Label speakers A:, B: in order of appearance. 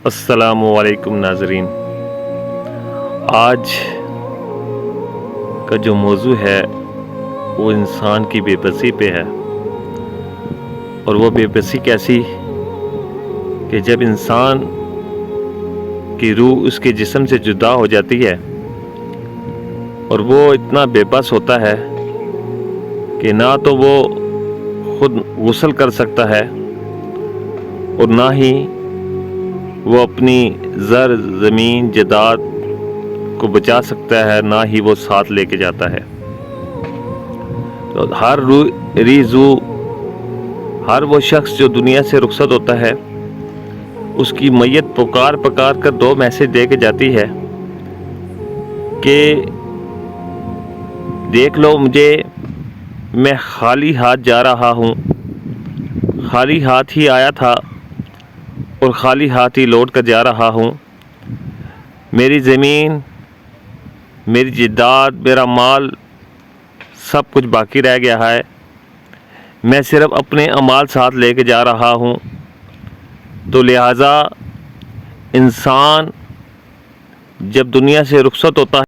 A: السلام علیکم ناظرین، آج کا جو موضوع ہے وہ انسان کی بے بسی پہ ہے۔ اور وہ بے بسی کیسی کہ جب انسان کی روح اس کے جسم سے جدا ہو جاتی ہے اور وہ اتنا بے بس ہوتا ہے کہ نہ تو وہ خود غسل کر سکتا ہے اور نہ ہی وہ اپنی زر زمین جائیداد کو بچا سکتا ہے، نہ ہی وہ ساتھ لے کے جاتا ہے۔ تو ہر وہ شخص جو دنیا سے رخصت ہوتا ہے، اس کی میت پکار پکار کر دو میسج دے کے جاتی ہے کہ دیکھ لو مجھے، میں خالی ہاتھ جا رہا ہوں، خالی ہاتھ ہی آیا تھا اور خالی ہاتھ ہی لوٹ کر جا رہا ہوں۔ میری زمین، میری جائیداد، میرا مال سب کچھ باقی رہ گیا ہے، میں صرف اپنے اعمال ساتھ لے کے جا رہا ہوں۔ تو لہٰذا انسان جب دنیا سے رخصت ہوتا ہے